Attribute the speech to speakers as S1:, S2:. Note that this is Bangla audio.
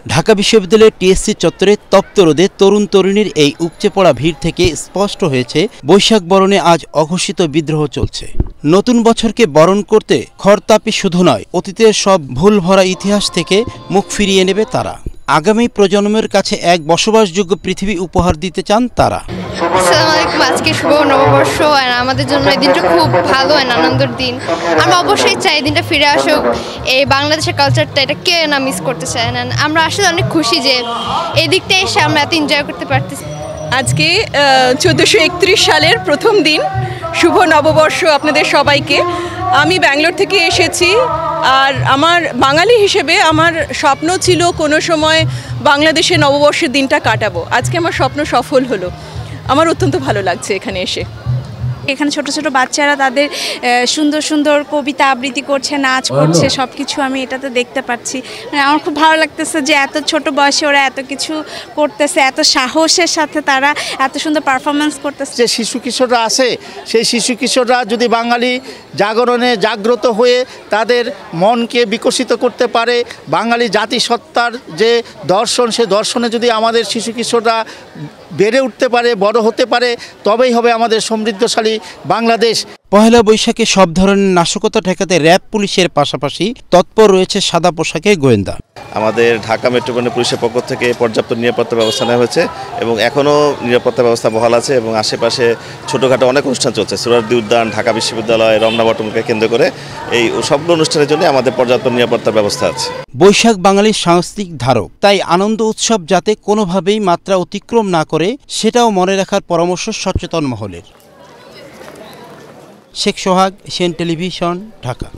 S1: ঢাকা বিশ্ববিদ্যালয়ের টিএসসি চত্বরে তপ্ত রোদে তরুণ তরুণীর এই উপচে পড়া ভিড় থেকে স্পষ্ট হয়েছে বৈশাখ বরণে আজ অঘোষিত বিদ্রোহ চলছে। নতুন বছরকে বরণ করতে খড়তাপই শুধু নয়, অতীতের সব ভুল ভরা ইতিহাস থেকে মুখ ফিরিয়ে নেবে তারা। আগামী প্রজন্মের কাছে এক বসবাসযোগ্য পৃথিবী উপহার দিতে চান তারা।
S2: আজকে শুভ নববর্ষ, আমাদের জন্য এই দিনটা খুব ভালো আনন্দের দিন। আমরা অবশ্যই চাই এই দিনটা ফিরে আসুক। এই বাংলাদেশের কালচারটা, এটা কে না মিস করতে চায় না। আমরা আসলে অনেক খুশি যে এই দিকটা এসে আমরা এত এনজয় করতে পারতেছি।
S3: আজকে 1431 সালের প্রথম দিন, শুভ নববর্ষ আপনাদের সবাইকে। আমি ব্যাঙ্গালোর থেকে এসেছি, আর আমার বাঙালি হিসেবে আমার স্বপ্ন ছিল কোনো সময় বাংলাদেশে নববর্ষের দিনটা কাটাবো। আজকে আমার স্বপ্ন সফল হলো। আমার অত্যন্ত ভালো লাগছে এখানে এসে।
S4: এখানে ছোট ছোট বাচ্চারা তাদের সুন্দর সুন্দর কবিতা আবৃত্তি করছে, নাচ করছে, সব কিছু আমি এটাতে দেখতে পাচ্ছি। আমার খুব ভালো লাগতেছে যে এত ছোট বয়সে ওরা এত কিছু করতেছে, এত সাহসের সাথে তারা এত সুন্দর পারফরমেন্স করতেছে।
S5: যে শিশু কিশোররা আছে, সেই শিশু কিশোররা যদি বাঙালি জাগরণে জাগ্রত হয়ে তাদের মনকে বিকশিত করতে পারে, বাঙালি জাতিসত্তার যে দর্শন, সে দর্শনে যদি আমাদের শিশু কিশোররা বেড়ে উঠতে পারে, বড় হতে পারে, তবেই হবে আমাদের সমৃদ্ধশালী বাংলাদেশ।
S1: পহেলা বৈশাখে সব ধরনের নাশকতা ঠেকাতে র্যাব পুলিশের পাশাপাশি তৎপর রয়েছে সাদা পোশাকের গোয়েন্দা।
S6: আমাদের ঢাকা মেট্রোপলিটন পুলিশের পক্ষ থেকে পর্যাপ্ত নিরাপত্তা ব্যবস্থা নেওয়া হয়েছে এবং এখনও নিরাপত্তা ব্যবস্থা বহাল আছে এবং আশেপাশে ছোটোখাটো অনেক অনুষ্ঠান চলছে। সোহরাওয়ার্দী উদ্যান, ঢাকা বিশ্ববিদ্যালয়, রমনা বটমূলকে কেন্দ্র করে এই সবগুলো অনুষ্ঠানের জন্য আমাদের পর্যাপ্ত নিরাপত্তার ব্যবস্থা আছে।
S1: বৈশাখ বাঙালির সাংস্কৃতিক ধারক, তাই আনন্দ উৎসব যাতে কোনোভাবেই মাত্রা অতিক্রম না করে সেটাও মনে রাখার পরামর্শ সচেতন মহলের। শেখ সোহাগ, এশিয়ান টেলিভিশন, ঢাকা।